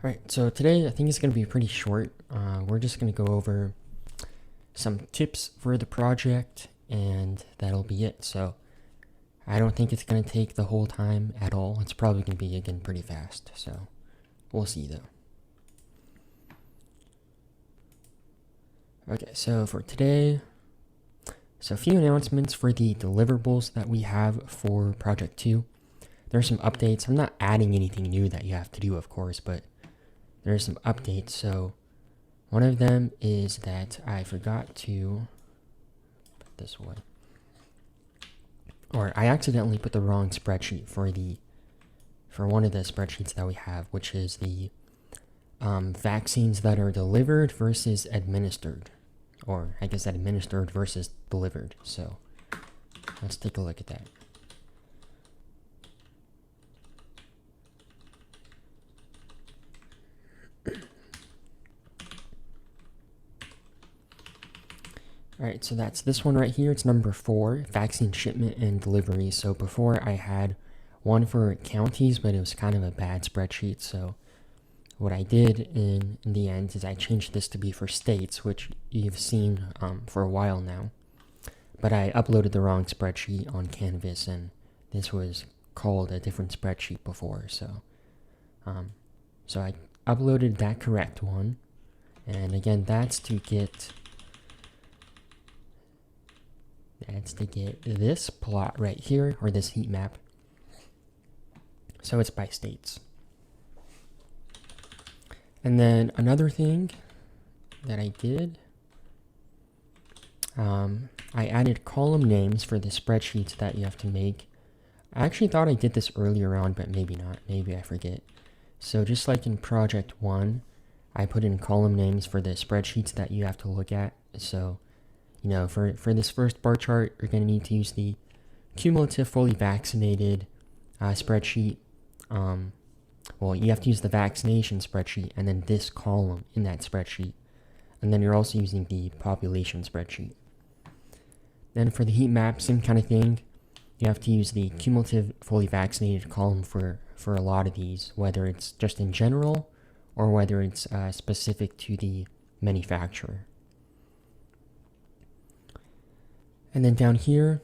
Alright, so today I think it's going to be pretty short. We're just going to go over some tips for the project, and that'll be it. So I don't think it's going to take the whole time at all. It's probably going to be, again, pretty fast. So we'll see, though. Okay, so for today, so a few announcements for the deliverables that we have for Project 2. There's some updates. I'm not adding anything new that you have to do, of course, but there's some updates. So one of them is that I forgot to put this away, or I accidentally put the wrong spreadsheet for one of the spreadsheets that we have, which is the vaccines that are delivered versus administered, or I guess administered versus delivered. So let's take a look at that. Alright, so that's this one right here. It's number 4, vaccine shipment and delivery. So before I had one for counties, but it was kind of a bad spreadsheet. So what I did in the end is I changed this to be for states, which you've seen for a while now. But I uploaded the wrong spreadsheet on Canvas, and this was called a different spreadsheet before. So, so I uploaded that correct one. And again, that's to get this plot right here, or this heat map. So it's by states. And then another thing that I did, I added column names for the spreadsheets that you have to make. I actually thought I did this earlier on, but maybe not. Maybe I forget. So just like in Project 1, I put in column names for the spreadsheets that you have to look at. So you know, for this first bar chart, you're going to need to use the cumulative fully vaccinated spreadsheet. Well, you have to use the vaccination spreadsheet and then this column in that spreadsheet. And then you're also using the population spreadsheet. Then for the heat map, same kind of thing. You have to use the cumulative fully vaccinated column for a lot of these, whether it's just in general or whether it's specific to the manufacturer. And then down here,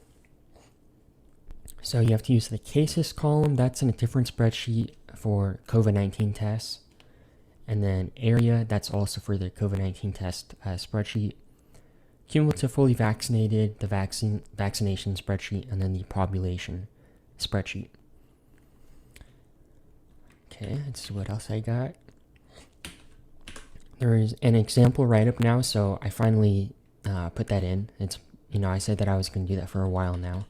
so you have to use the cases column. That's in a different spreadsheet for COVID-19 tests. And then area, that's also for the COVID-19 test spreadsheet. Cumulative fully vaccinated, the vaccination spreadsheet, and then the population spreadsheet. Okay, let's see what else I got. There is an example write-up now, so I finally put that in. It's, you know, I said that I was going to do that for a while now.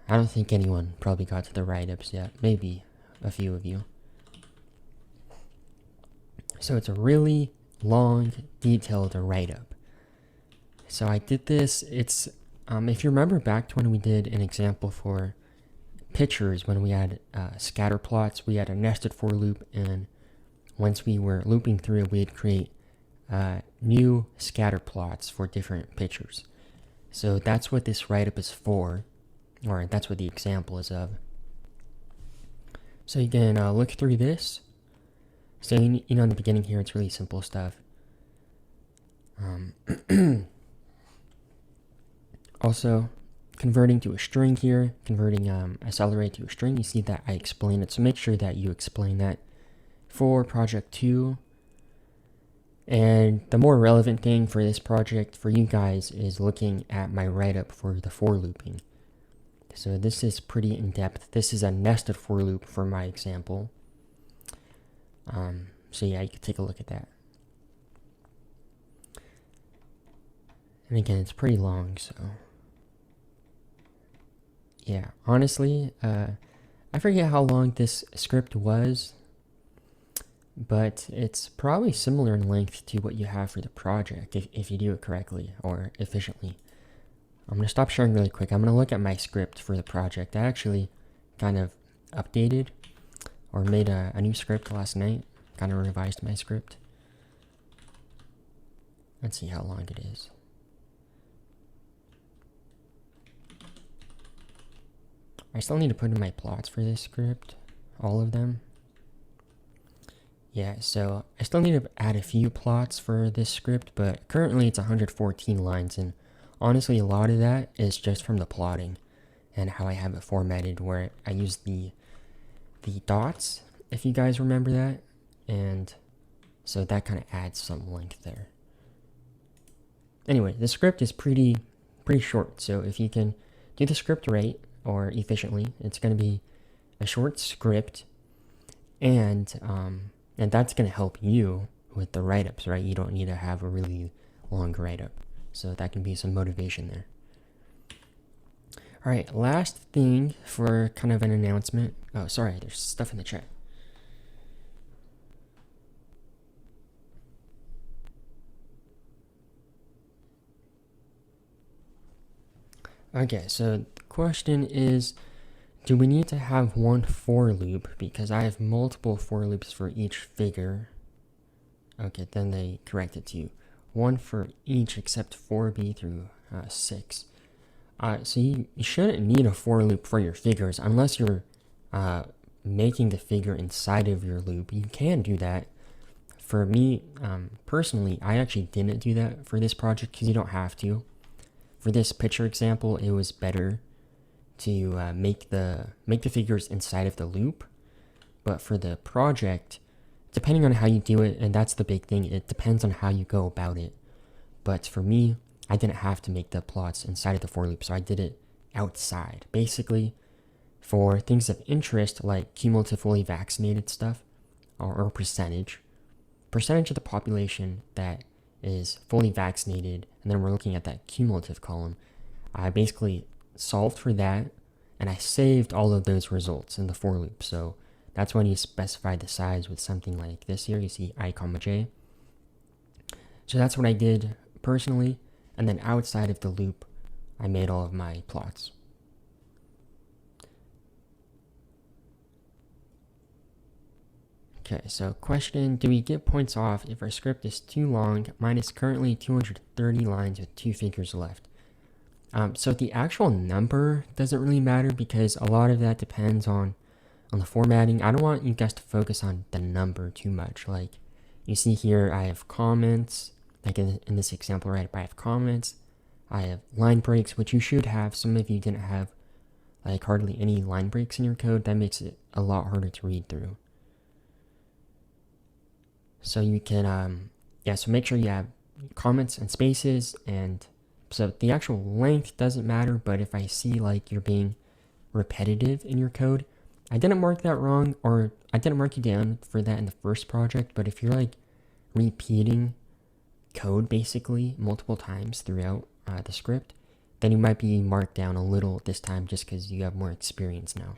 I don't think anyone probably got to the write-ups yet. Maybe a few of you. So it's a really long, detailed write-up. So I did this. It's, if you remember back to when we did an example for pictures, when we had scatter plots, we had a nested for loop, and once we were looping through it, we'd create new scatter plots for different pictures. So that's what this write-up is for, or that's what the example is of. So you can look through this. So, you know, in the beginning here, it's really simple stuff. Also, converting to a string here, converting accelerate to a string, you see that I explain it. So make sure that you explain that for Project 2. And the more relevant thing for this project for you guys is looking at my write-up for the for looping. So this is pretty in-depth. This is a nested for loop for my example. So yeah, you can take a look at that. And again, it's pretty long, so yeah, honestly, I forget how long this script was, but it's probably similar in length to what you have for the project if you do it correctly or efficiently. I'm going to stop sharing really quick. I'm going to look at my script for the project. I actually kind of updated or made a new script last night, kind of revised my script. Let's see how long it is. I still need to put in my plots for this script, all of them. Yeah, so I still need to add a few plots for this script, but currently it's 114 lines, and honestly a lot of that is just from the plotting and how I have it formatted, where I use the dots, if you guys remember that, and so that kind of adds some length there. Anyway, the script is pretty short, so if you can do the script right or efficiently, it's going to be a short script, and that's going to help you with the write-ups, right? You don't need to have a really long write-up, so that can be some motivation there. All right, last thing for kind of an announcement. Oh, sorry, there's stuff in the chat. Okay, so the question is, do we need to have one for loop? Because I have multiple for loops for each figure. Okay, then they correct it to one for each except 4b through 6. So you shouldn't need a for loop for your figures unless you're making the figure inside of your loop. You can do that. For me, personally, I actually didn't do that for this project because you don't have to. For this picture example, it was better to make the figures inside of the loop. But for the project, depending on how you do it, and that's the big thing, it depends on how you go about it. But for me, I didn't have to make the plots inside of the for loop, so I did it outside. Basically, for things of interest like cumulatively vaccinated stuff, or percentage of the population that is fully vaccinated, and then we're looking at that cumulative column, I basically solved for that, and I saved all of those results in the for loop. So that's when you specify the size with something like this here. You see I, j. So that's what I did personally. And then outside of the loop, I made all of my plots. Okay, so question, do we get points off if our script is too long? Mine is currently 230 lines with 2 figures left. So the actual number doesn't really matter because a lot of that depends on the formatting. I don't want you guys to focus on the number too much. Like you see here, I have comments. Like in this example, right, I have comments, I have line breaks, which you should have. Some of you didn't have like hardly any line breaks in your code. That makes it a lot harder to read through. So you can, so make sure you have comments and spaces, and so the actual length doesn't matter, but if I see like you're being repetitive in your code, I didn't mark that wrong, or I didn't mark you down for that in the first project, but if you're like repeating code basically multiple times throughout the script, then you might be marked down a little this time just because you have more experience now.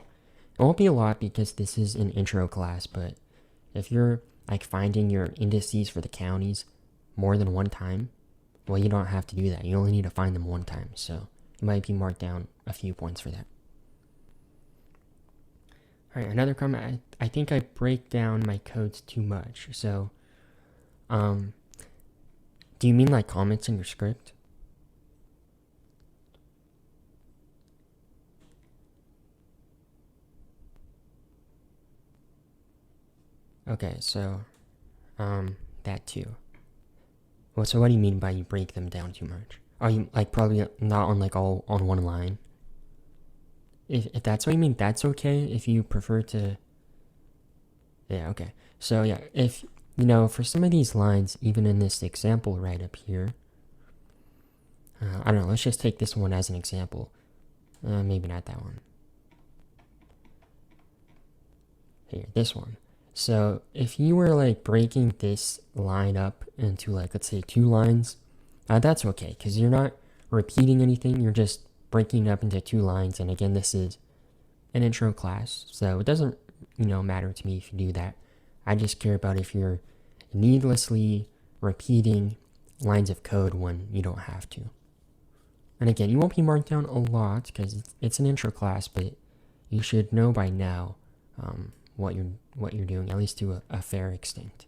It won't be a lot because this is an intro class, but if you're like finding your indices for the counties more than one time, well, you don't have to do that. You only need to find them one time, so you might be marked down a few points for that. All right, another comment. I think I break down my codes too much. So, do you mean like comments in your script? Okay, so, that too. Well, so what do you mean by you break them down too much? Are you like probably not on like all on one line? If that's what you mean, that's okay. If you prefer to, yeah, okay. So yeah, if you know, for some of these lines, even in this example right up here, I don't know. Let's just take this one as an example. Maybe not that one. Here, this one. So if you were like breaking this line up into like, let's say 2 lines, that's okay because you're not repeating anything. You're just breaking it up into 2 lines. And again, this is an intro class, so it doesn't, matter to me if you do that. I just care about if you're needlessly repeating lines of code when you don't have to. And again, you won't be marked down a lot because it's an intro class, but you should know by now what you're doing, at least to a fair extent.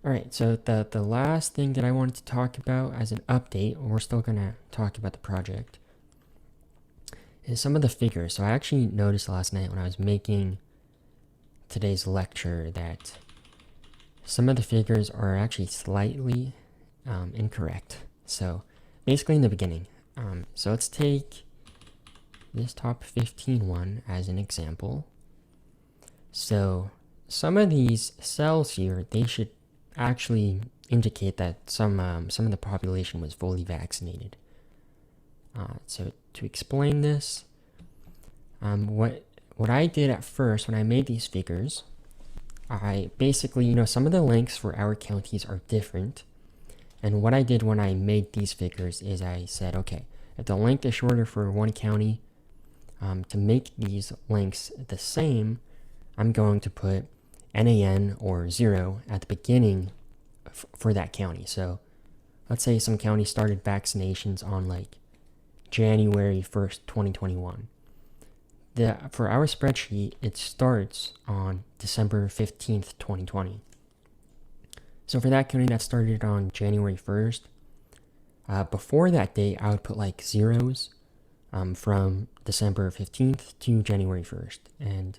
All right, so the last thing that I wanted to talk about as an update, we're still gonna talk about the project, is some of the figures. So I actually noticed last night when I was making today's lecture that some of the figures are actually slightly incorrect. So basically in the beginning, so let's take this top 15 one as an example. So some of these cells here, they should actually indicate that some of the population was fully vaccinated. So to explain this, what I did at first when I made these figures, I basically, some of the lengths for our counties are different. And what I did when I made these figures is I said, okay, if the length is shorter for one county, to make these lengths the same, I'm going to put NAN or 0 at the beginning for that county. So let's say some county started vaccinations on like January 1st, 2021. For our spreadsheet, it starts on December 15th, 2020. So for that county that started on January 1st, before that date, I would put like zeros from December 15th to January 1st. And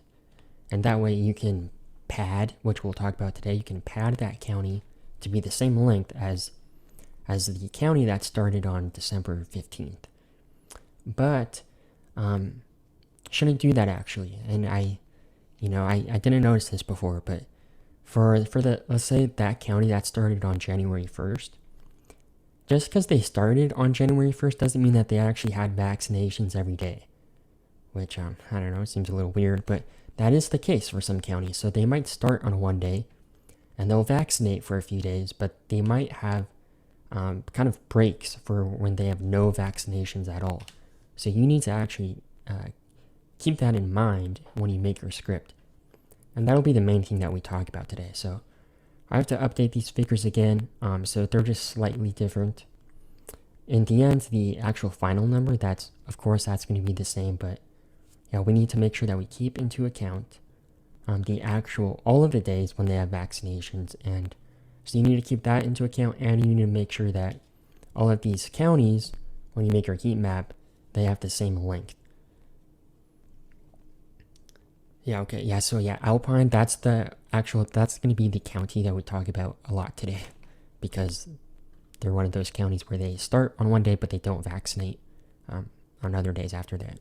that way you can pad, which we'll talk about today, you can pad that county to be the same length as the county that started on December 15th. But shouldn't do that actually. And I didn't notice this before, but for the, let's say that county that started on January 1st, just because they started on January 1st doesn't mean that they actually had vaccinations every day, which I don't know, it seems a little weird, but that is the case for some counties. So they might start on one day and they'll vaccinate for a few days, but they might have kind of breaks for when they have no vaccinations at all. So you need to actually keep that in mind when you make your script. And that'll be the main thing that we talk about today. So I have to update these figures again, so they're just slightly different. In the end, the actual final number, that's going to be the same, but yeah, we need to make sure that we keep into account all of the days when they have vaccinations. And so you need to keep that into account, and you need to make sure that all of these counties, when you make your heat map, they have the same length. Yeah, okay, yeah, so yeah, Alpine, that's going to be the county that we talk about a lot today, because they're one of those counties where they start on one day, but they don't vaccinate on other days after that.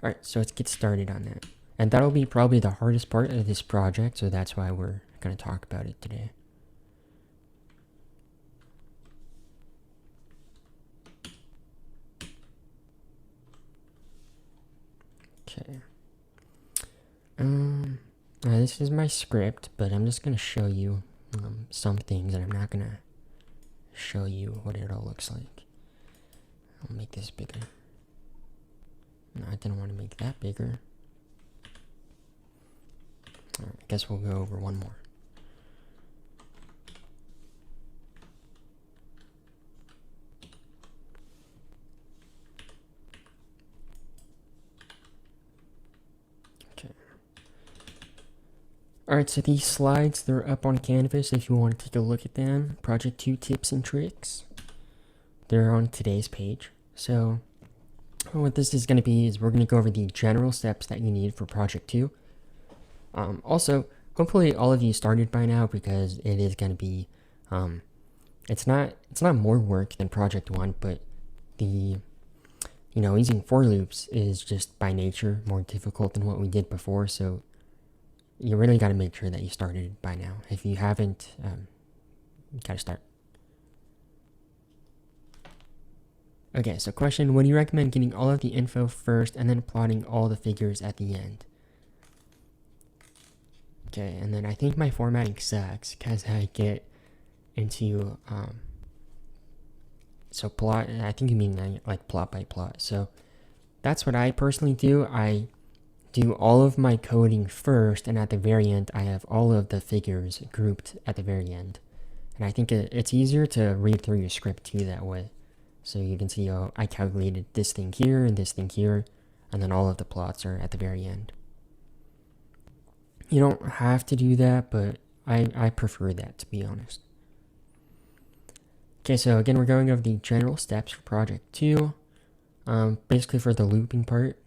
Alright, so let's get started on that. And that'll be probably the hardest part of this project, so that's why we're going to talk about it today. Okay. This is my script, but I'm just going to show you some things, and I'm not going to show you what it all looks like. I'll make this bigger. No, I didn't want to make that bigger. Alright, I guess we'll go over one more. Alright, so these slides, they're up on Canvas if you want to take a look at them. Project 2 tips and tricks. They're on today's page. So what this is going to be is we're going to go over the general steps that you need for Project 2. Also, hopefully all of you started by now, because it is going to be, it's not more work than Project 1, but using for loops is just by nature more difficult than what we did before, so you really got to make sure that you started by now. If you haven't, you got to start. Okay, so question, would you recommend getting all of the info first and then plotting all the figures at the end? Okay, and then I think my formatting sucks because I get into, so plot, I think you mean like plot by plot. So that's what I personally do. I do all of my coding first, and at the very end, I have all of the figures grouped at the very end. And I think it's easier to read through your script too that way. So you can see, oh, I calculated this thing here and this thing here, and then all of the plots are at the very end. You don't have to do that, but I prefer that, to be honest. Okay, so again, we're going over the general steps for Project 2. Basically for the looping part,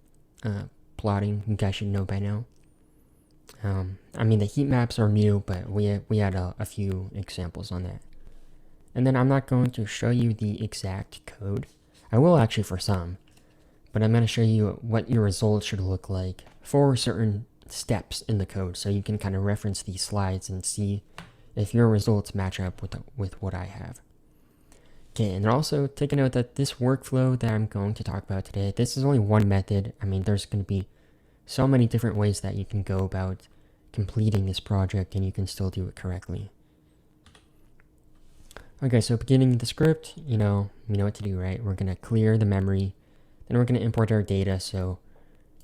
plotting, you guys should know by now. I mean, the heat maps are new, but we had a few examples on that. And then I'm not going to show you the exact code. I will actually for some, but I'm going to show you what your results should look like for certain steps in the code, so you can kind of reference these slides and see if your results match up with what I have. Okay, and also take a note that this workflow that I'm going to talk about today, this is only one method. I mean, there's going to be so many different ways that you can go about completing this project, and you can still do it correctly. Okay, so beginning the script, you know what to do, right? We're going to clear the memory, then we're going to import our data. So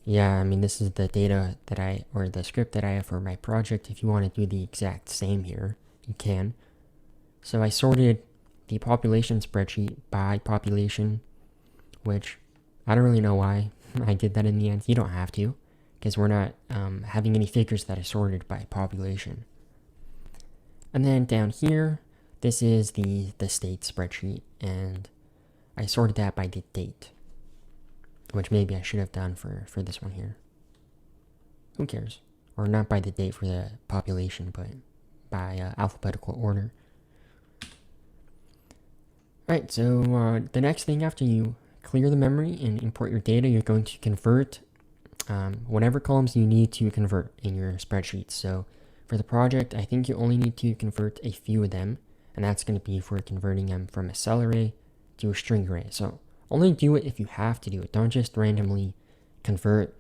yeah, I mean, this is the data that or the script that I have for my project. If you want to do the exact same here, you can. So I sorted the population spreadsheet by population, which I don't really know why I did that in the end. You don't have to, because we're not having any figures that are sorted by population. And then down here, this is the state spreadsheet, and I sorted that by the date, which maybe I should have done for this one here. Who cares? Or not by the date for the population, but by alphabetical order. Alright, so the next thing after you clear the memory and import your data, you're going to convert whatever columns you need to convert in your spreadsheet. So for the project, I think you only need to convert a few of them, and that's going to be for converting them from a cell array to a string array. So only do it if you have to do it. Don't just randomly convert,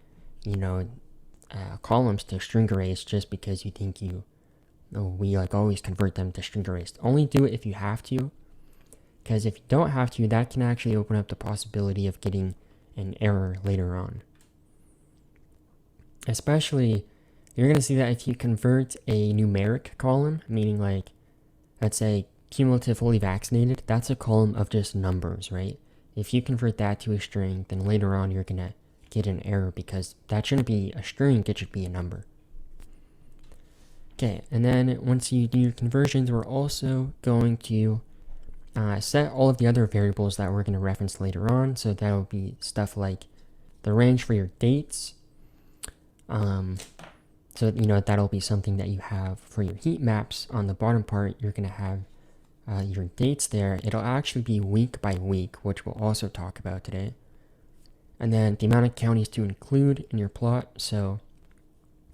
columns to string arrays just because you think we like always convert them to string arrays. Only do it if you have to, because if you don't have to, that can actually open up the possibility of getting an error later on. Especially, you're going to see that if you convert a numeric column, meaning like, let's say cumulative fully vaccinated, that's a column of just numbers, right? If you convert that to a string, then later on you're going to get an error because that shouldn't be a string, it should be a number. Okay, and then once you do your conversions, we're also going to set all of the other variables that we're going to reference later on. So that will be stuff like the range for your dates. So that'll be something that you have for your heat maps. On the bottom part, you're going to have your dates there. It'll actually be week by week, which we'll also talk about today. And then the amount of counties to include in your plot. So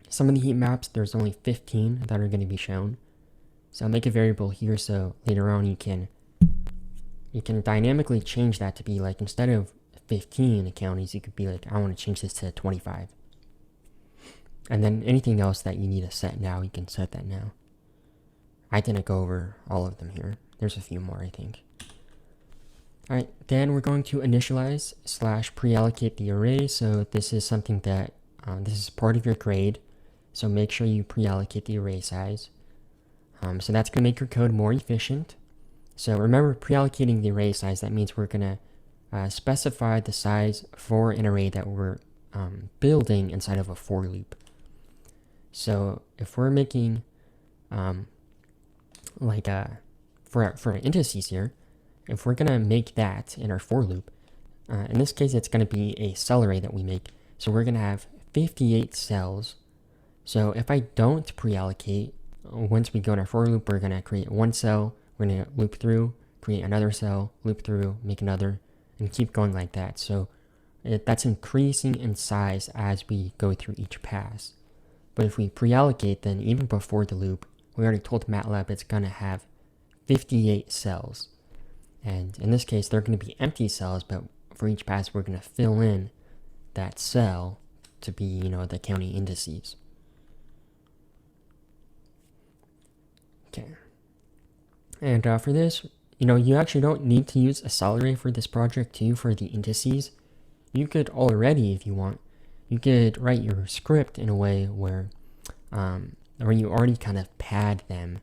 some of the heat maps, there's only 15 that are going to be shown. So I'll make a variable here so later on you can dynamically change that to be like, instead of 15 counties, you could be like, I want to change this to 25. And then anything else that you need to set now, you can set that now. I didn't go over all of them here. There's a few more, I think. Alright, then we're going to initialize / pre-allocate the array. So this is something that, this is part of your grade. So make sure you pre-allocate the array size. So that's going to make your code more efficient. So remember, pre-allocating the array size, that means we're going to specify the size for an array that we're building inside of a for loop. So if we're making for indices here, if we're going to make that in our for loop, in this case it's going to be a cell array that we make. So we're going to have 58 cells. So if I don't pre-allocate, once we go in our for loop, we're going to create one cell, we're going to loop through, create another cell, loop through, make another, and keep going like that. So that's increasing in size as we go through each pass. But if we pre-allocate, then even before the loop, we already told MATLAB it's going to have 58 cells. And in this case, they're going to be empty cells, but for each pass, we're going to fill in that cell to be, the county indices. Okay. And for this, you actually don't need to use a cell array for this project too, for the indices. You could already, if you want, you could write your script in a way where you already kind of pad them,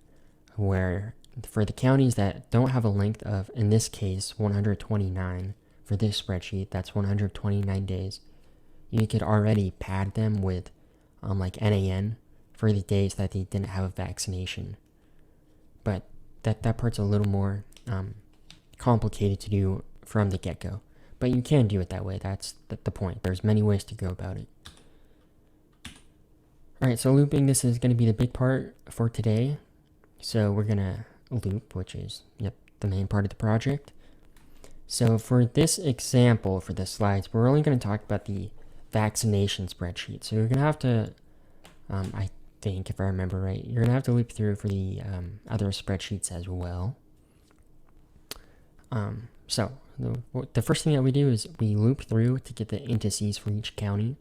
where for the counties that don't have a length of, in this case, 129, for this spreadsheet, that's 129 days, you could already pad them with like NaN for the days that they didn't have a vaccination. But that part's a little more complicated to do from the get-go. But you can do it that way. That's the point. There's many ways to go about it. Alright, so looping, this is going to be the big part for today. So we're going to loop, which is, yep, the main part of the project. So for this example, for the slides, we're only going to talk about the vaccination spreadsheet. So you're going to have to, I think, if I remember right, you're going to have to loop through for the other spreadsheets as well. So the first thing that we do is we loop through to get the indices for each county.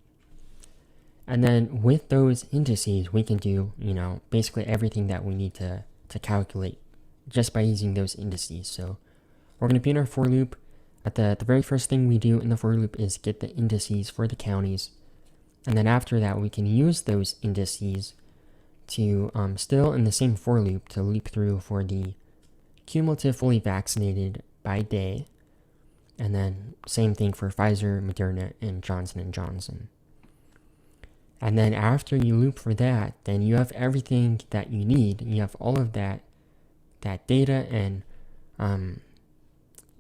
And then with those indices, we can do, basically everything that we need to calculate just by using those indices. So we're going to be in our for loop. At the very first thing we do in the for loop is get the indices for the counties. And then after that, we can use those indices to, still in the same for loop, to loop through for the cumulative fully vaccinated by day. And then same thing for Pfizer, Moderna, and Johnson & Johnson. And then after you loop for that, then you have everything that you need. You have all of that data and,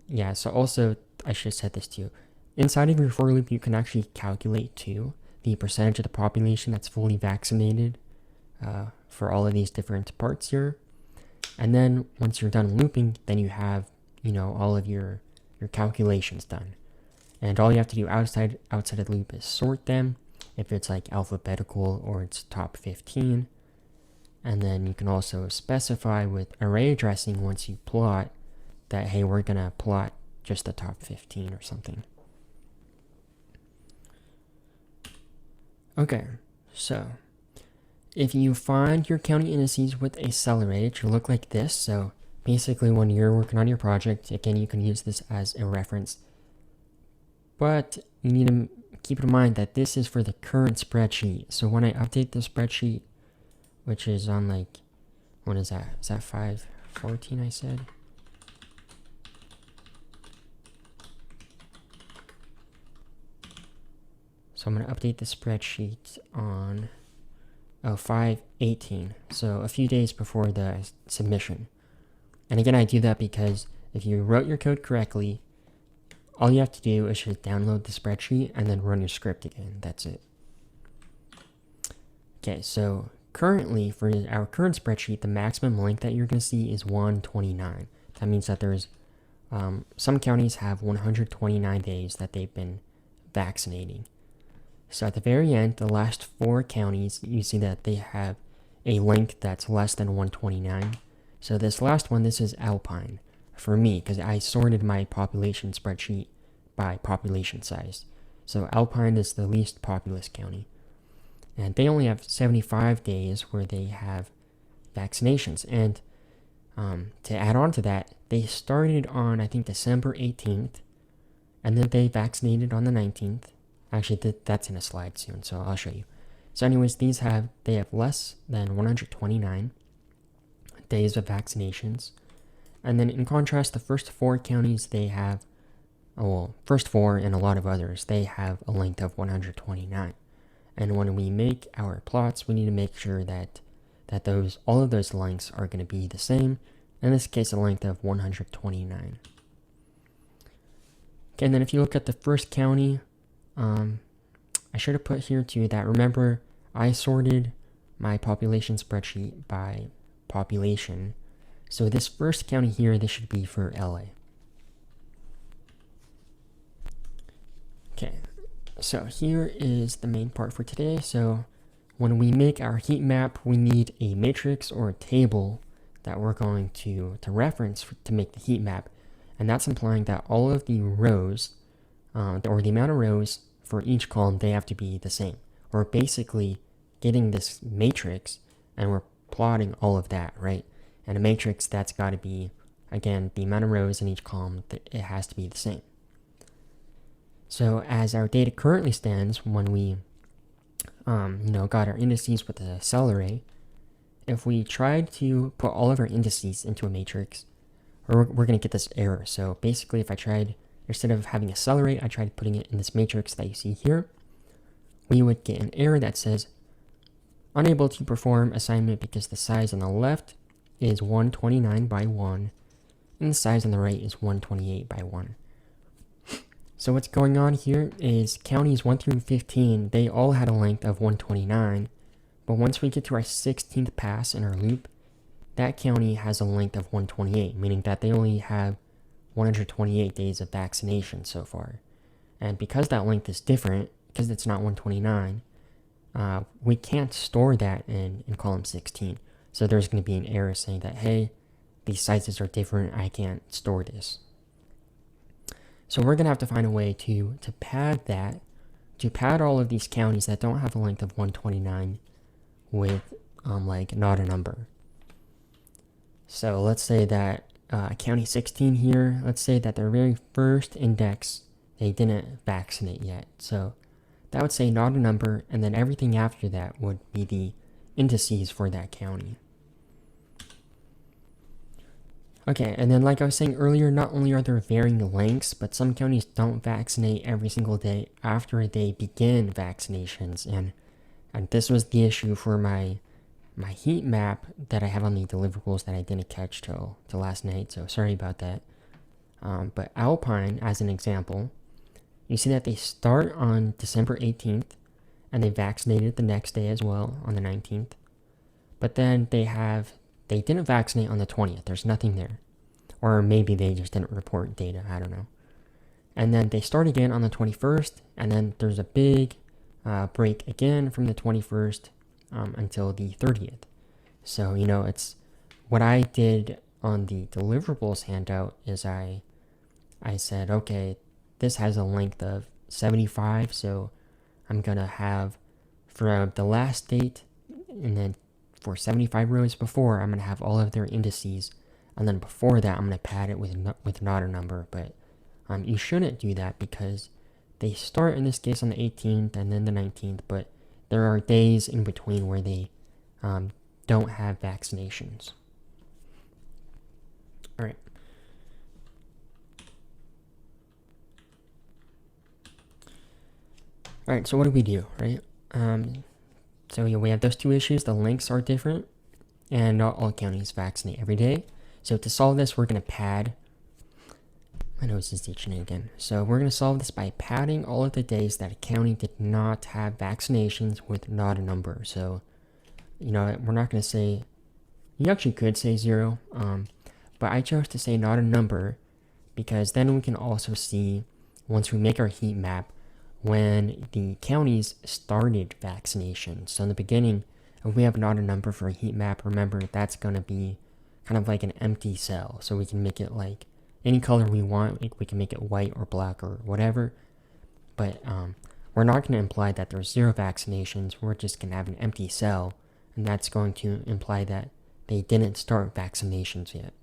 yeah, so also, I should have said this too. Inside of your for loop, you can actually calculate too the percentage of the population that's fully vaccinated for all of these different parts here. And then once you're done looping, then you have, all of your calculations done. And all you have to do outside of the loop is sort them, if it's like alphabetical or it's top 15. And then you can also specify with array addressing once you plot that, hey, we're going to plot just the top 15 or something. Okay, so if you find your county indices with a cell array, it should look like this. So basically when you're working on your project, again, you can use this as a reference. But you need to keep in mind that this is for the current spreadsheet. So when I update the spreadsheet, which is on like, what is that? Is that 514 I said? So I'm going to update the spreadsheet on 5/18, so a few days before the submission. And again, I do that because if you wrote your code correctly, all you have to do is just download the spreadsheet and then run your script again. That's it. Okay, so currently for our current spreadsheet, the maximum length that you're going to see is 129. That means that there's some counties have 129 days that they've been vaccinating. So at the very end, the last 4 counties, you see that they have a length that's less than 129. So this last one, this is Alpine for me, because I sorted my population spreadsheet by population size. So Alpine is the least populous county. And they only have 75 days where they have vaccinations. And to add on to that, they started on, I think, December 18th, and then they vaccinated on the 19th. Actually, that's in a slide soon, so I'll show you. So anyways, they have less than 129 days of vaccinations. And then in contrast, the first 4 counties, they have, first 4 and a lot of others, they have a length of 129. And when we make our plots, we need to make sure that all of those lengths are going to be the same. In this case, a length of 129. Okay, and then if you look at the first county, I should have put here too that, remember, I sorted my population spreadsheet by population. So this first county here, this should be for LA. Okay, so here is the main part for today. So when we make our heat map, we need a matrix or a table that we're going to reference to make the heat map. And that's implying that all of the rows, or the amount of rows for each column, they have to be the same. We're basically getting this matrix and we're plotting all of that, right? And a matrix, that's got to be, again, the amount of rows in each column, it has to be the same. So as our data currently stands, when we got our indices with a cell array, if we tried to put all of our indices into a matrix, we're going to get this error. So basically, if I tried, instead of having a cell array, I tried putting it in this matrix that you see here, we would get an error that says, unable to perform assignment because the size on the left is 129 by 1, and the size on the right is 128 by 1. So what's going on here is counties 1 through 15, they all had a length of 129, But once we get to our 16th pass in our loop, that county has a length of 128, meaning that they only have 128 days of vaccination so far. And because that length is different, because it's not 129, we can't store that in column 16. So there's going to be an error saying that, hey, these sizes are different, I can't store this. So we're going to have to find a way to pad that, to pad all of these counties that don't have a length of 129 with like not a number. So let's say that county 16 here, let's say that their very first index, they didn't vaccinate yet. So that would say not a number, and then everything after that would be the indices for that county. Okay, and then like I was saying earlier, not only are there varying lengths, but some counties don't vaccinate every single day after they begin vaccinations. And this was the issue for my heat map that I have on the deliverables that I didn't catch till last night, so sorry about that. But Alpine, as an example, you see that they start on December 18th, and they vaccinated the next day as well on the 19th. But then they didn't vaccinate on the 20th. There's nothing there. Or maybe they just didn't report data. I don't know. And then they start again on the 21st. And then there's a big break again from the 21st until the 30th. So, it's what I did on the deliverables handout is I said, okay, this has a length of 75. So I'm going to have for the last date, and then for 75 rows before, I'm going to have all of their indices, and then before that, I'm going to pad it with not a number. But you shouldn't do that because they start in this case on the 18th and then the 19th, but there are days in between where they don't have vaccinations. All right. All right, so what do we do, right? So we have those two issues. The lengths are different, and not all counties vaccinate every day. So to solve this, we're going to pad. My nose is itching again. So we're going to solve this by padding all of the days that a county did not have vaccinations with not a number. So, we're not going to say, you actually could say 0, but I chose to say not a number because then we can also see, once we make our heat map, when the counties started vaccination. So in the beginning, if we have not a number for a heat map, remember that's going to be kind of like an empty cell. So we can make it like any color we want. We can make it white or black or whatever. But we're not going to imply that there's 0 vaccinations. We're just going to have an empty cell. And that's going to imply that they didn't start vaccinations yet.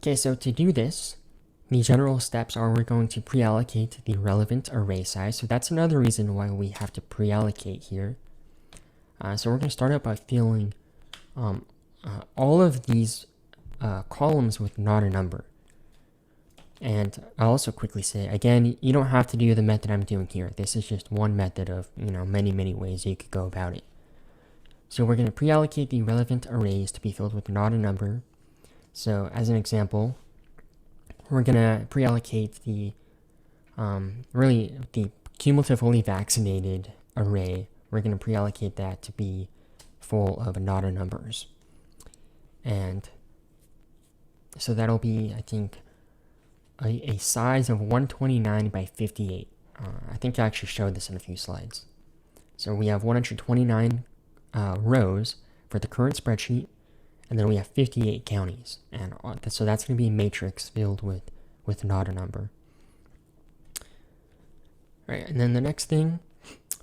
Okay, so to do this, the general steps are we're going to pre-allocate the relevant array size. So that's another reason why we have to pre-allocate here. So we're going to start out by filling all of these columns with not a number. And I'll also quickly say, again, you don't have to do the method I'm doing here. This is just one method of, many, many ways you could go about it. So we're going to pre-allocate the relevant arrays to be filled with not a number. So as an example, we're going to pre-allocate the cumulatively vaccinated array. We're going to pre-allocate that to be full of not a numbers. And so that'll be, I think, a size of 129 by 58. I think I actually showed this in a few slides. So we have 129 rows for the current spreadsheet, and then we have 58 counties. And so that's going to be a matrix filled with not a number. All right, and then the next thing,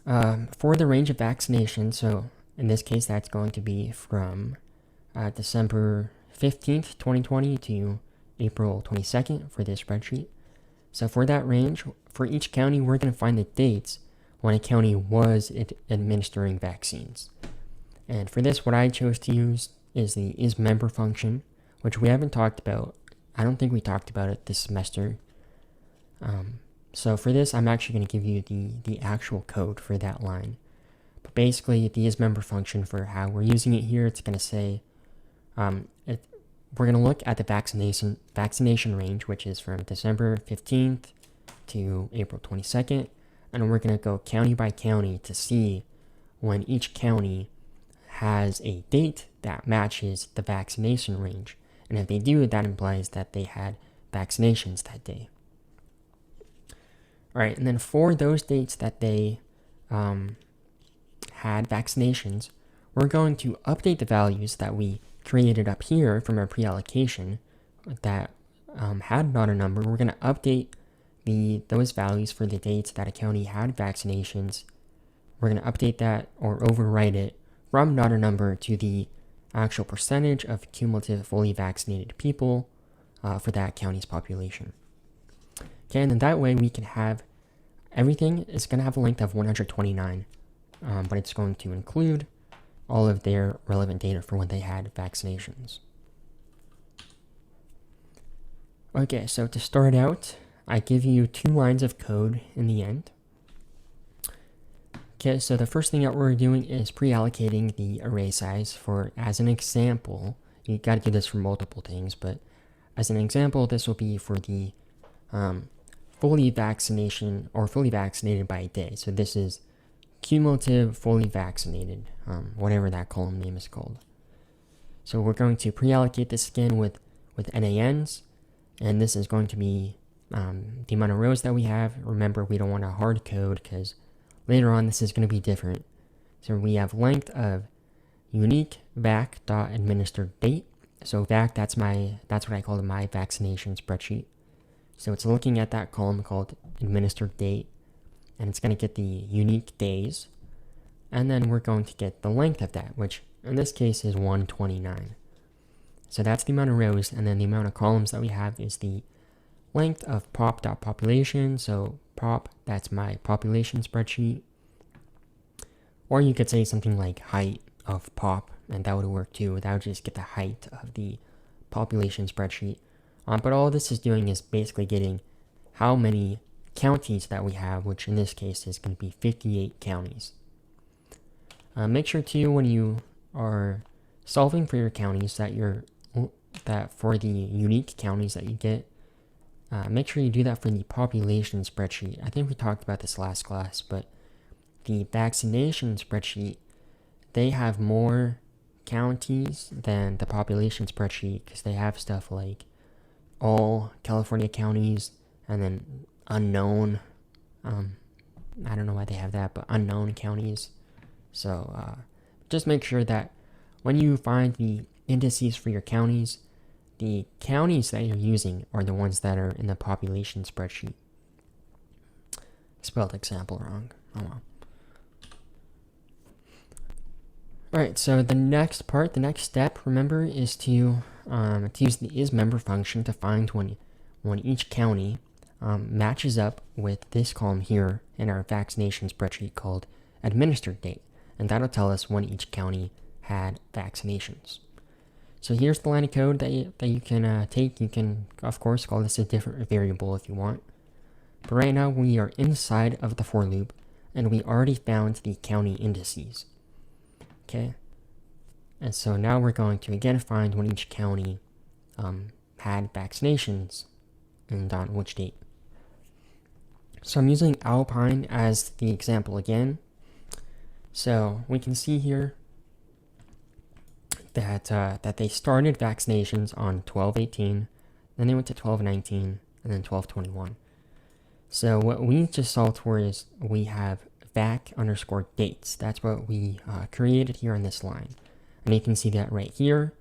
for the range of vaccination, so in this case, that's going to be from December 15th, 2020 to April 22nd for this spreadsheet. So for that range, for each county, we're going to find the dates when a county was administering vaccines. And for this, what I chose to use is the isMember function, which we haven't talked about. I don't think we talked about it this semester. So for this, I'm actually going to give you the actual code for that line. But basically, the isMember function, for how we're using it here, it's going to say, we're going to look at the vaccination range, which is from December 15th to April 22nd, and we're going to go county by county to see when each county has a date that matches the vaccination range. And if they do, that implies that they had vaccinations that day. All right, and then for those dates that they had vaccinations, we're going to update the values that we created up here from our pre-allocation that had not a number. We're going to update those values for the dates that a county had vaccinations. We're going to update that or overwrite it from not a number to the actual percentage of cumulative fully vaccinated people for that county's population. Okay, and then that way we can have everything is going to have a length of 129, but it's going to include all of their relevant data for when they had vaccinations. Okay, so to start out, I give you 2 lines of code in the end. Okay, so the first thing that we're doing is pre-allocating the array size for, as an example, you got to do this for multiple things, but as an example, this will be for the fully vaccination or fully vaccinated by day. So this is cumulative fully vaccinated, whatever that column name is called. So we're going to pre-allocate this again with NANs, and this is going to be the amount of rows that we have. Remember, we don't want to hard code because later on this is going to be different. So we have length of unique vac.administered date. So vac, that's what I call my vaccination spreadsheet. So it's looking at that column called administered date, and it's going to get the unique days, and then we're going to get the length of that, which in this case is 129. So that's the amount of rows, and then the amount of columns that we have is the length of pop.population. So pop, that's my population spreadsheet. Or you could say something like height of pop, and that would work too. That would just get the height of the population spreadsheet. But all this is doing is basically getting how many counties that we have, which in this case is going to be 58 counties. Make sure too, when you are solving for your counties, that for the unique counties that you get, make sure you do that for the population spreadsheet. I think we talked about this last class, but the vaccination spreadsheet, they have more counties than the population spreadsheet because they have stuff like all California counties and then unknown, I don't know why they have that, but unknown counties. So just make sure that when you find the indices for your counties, the counties that you're using are the ones that are in the population spreadsheet. Spelled example wrong. Oh well. Alright, so the next step, remember, is to use the isMember function to find when each county matches up with this column here in our vaccination spreadsheet called administered date. And that'll tell us when each county had vaccinations. So here's the line of code that you can take. You can, of course, call this a different variable if you want. But right now we are inside of the for loop, and we already found the county indices. Okay, and so now we're going to again find when each county had vaccinations and on which date. So I'm using Alpine as the example again. So we can see here that they started vaccinations on 12/18, then they went to 12/19, and then 12/21. So what we just solved for is we have vac_dates. That's what we created here on this line. And you can see that right here.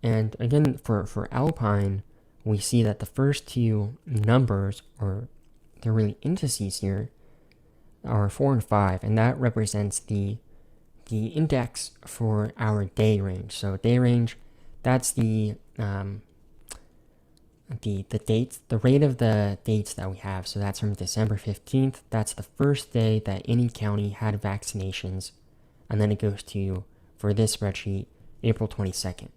And again, for Alpine, we see that the first 2 numbers, or they're really indices here, are 4 and 5. And that represents the index for our day range. So day range, that's the dates, the rate of the dates that we have. So that's from December 15th. That's the first day that any county had vaccinations. And then it goes to, for this spreadsheet, April 22nd.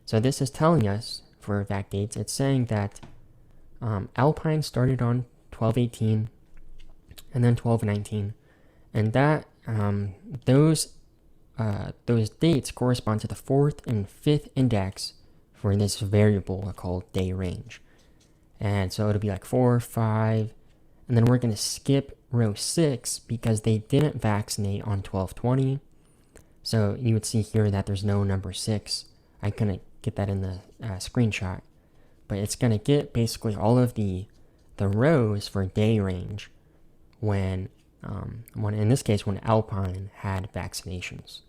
So this is telling us, for vac dates, it's saying that Alpine started on 12/18 and then 12/19. And that those dates correspond to the 4th and 5th index for this variable called day range. And so it'll be like 4, 5, and then we're going to skip row 6 because they didn't vaccinate on 12/20. So you would see here that there's no number 6. I couldn't get that in the screenshot. But it's going to get basically all of the rows for day range when in this case, when Alpine had vaccinations.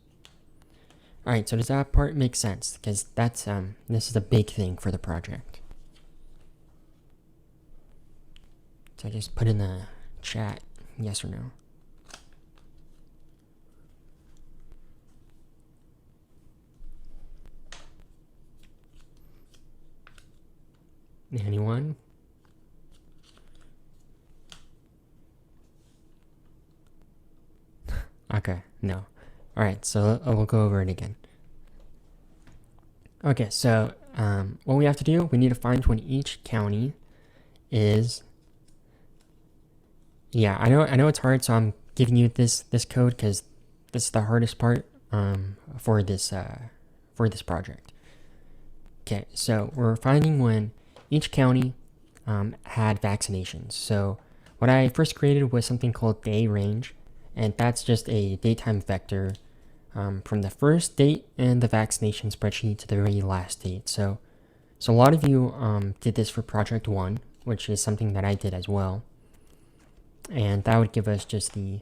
Alright, so does that part make sense? Because that's this is a big thing for the project. So just put in the chat, yes or no. Anyone? Okay, no. Alright, so we'll go over it again. Okay, so what we have to do, we need to find when each county is... Yeah, I know it's hard, so I'm giving you this code because this is the hardest part for this project. Okay, so we're finding when each county had vaccinations. So what I first created was something called day range, and that's just a datetime vector from the first date in the vaccination spreadsheet to the very last date. So a lot of you did this for project 1, which is something that I did as well. And that would give us just the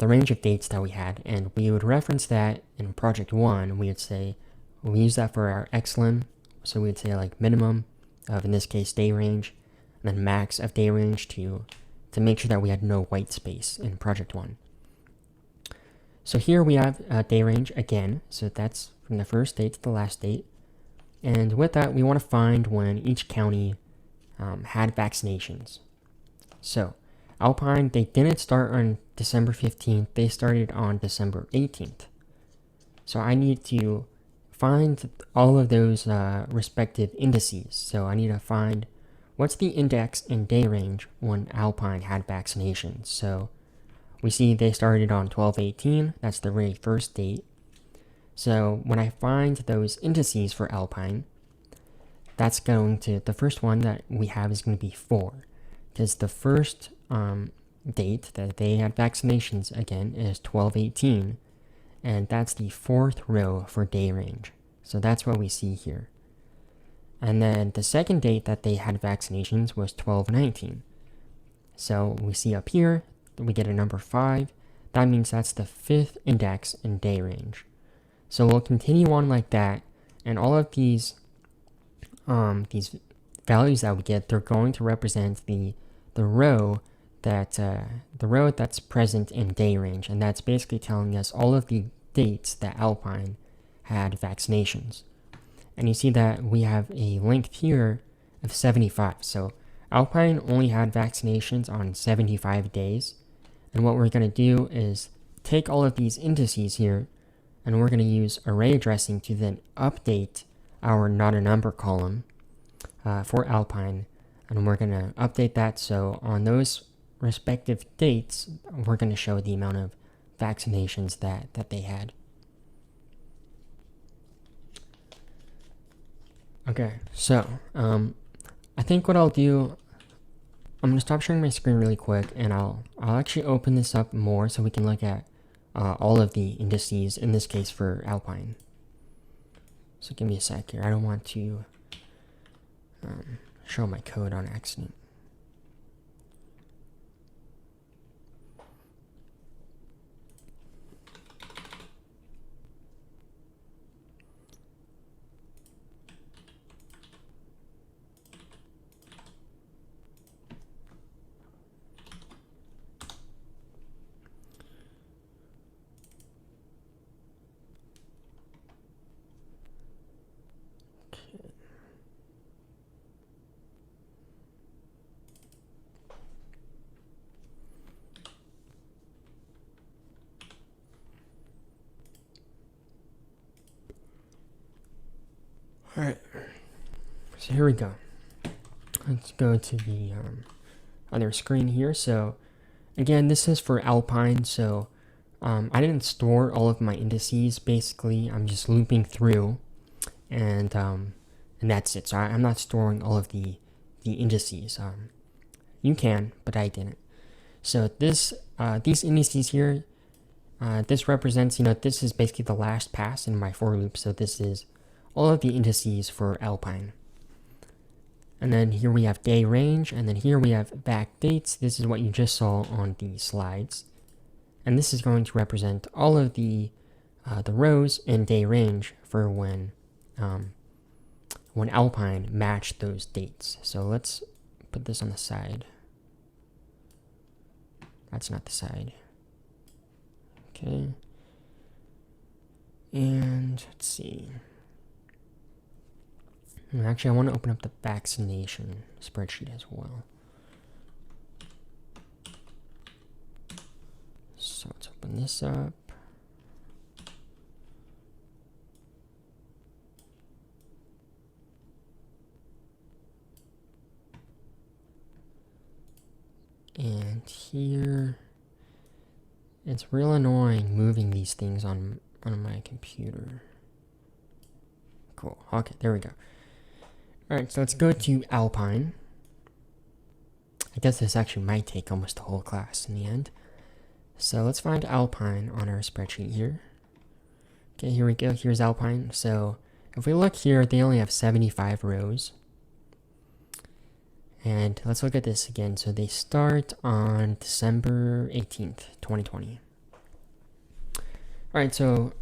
range of dates that we had, and we would reference that in project 1. We would say we use that for our xlim, so we would say like minimum of, in this case, day range, and then max of day range to make sure that we had no white space in project 1. So here we have day range again, so that's from the first date to the last date, and with that we want to find when each county had vaccinations. So Alpine, they didn't start on December 15th, they started on December 18th. So I need to find all of those respective indices. So I need to find what's the index in day range when Alpine had vaccinations. So we see they started on 12/18, that's the very first date. So when I find those indices for Alpine, that's going to, the first one that we have is going to be 4. Because the first date that they had vaccinations again is 12/18, and that's the 4th row for day range. So that's what we see here. And then the second date that they had vaccinations was 12/19. So we see up here, we get a number 5. That means that's the 5th index in day range. So we'll continue on like that, and all of these values that we get, they're going to represent the row that's present in day range, and that's basically telling us all of the dates that Alpine had vaccinations. And you see that we have a length here of 75. So Alpine only had vaccinations on 75 days, and what we're going to do is take all of these indices here, and we're going to use array addressing to then update our not a number column for Alpine, and we're going to update that so on those respective dates we're going to show the amount of vaccinations that they had. Okay, so I think what I'll do, I'm going to stop sharing my screen really quick, and I'll actually open this up more so we can look at all of the indices, in this case for Alpine. So give me a sec here. I don't want to show my code on accident. Alright, so here we go. Let's go to the other screen here. So again, this is for Alpine, so I didn't store all of my indices. Basically, I'm just looping through, and that's it. So I'm not storing all of the indices. You can, but I didn't. So this these indices here, this represents, this is basically the last pass in my for loop. So this is all of the indices for Alpine. And then here we have day range, and then here we have back dates. This is what you just saw on the slides. And this is going to represent all of the rows in day range for when Alpine matched those dates. So let's put this on the side. That's not the side. Okay. And let's see. Actually, I want to open up the vaccination spreadsheet as well. So let's open this up. And here, it's real annoying moving these things on my computer. Cool. Okay, there we go. Alright, so let's go to Alpine. I guess this actually might take almost the whole class in the end. So let's find Alpine on our spreadsheet here. Okay, here we go. Here's Alpine. So if we look here, they only have 75 rows. And let's look at this again. So they start on December 18th, 2020. Alright, so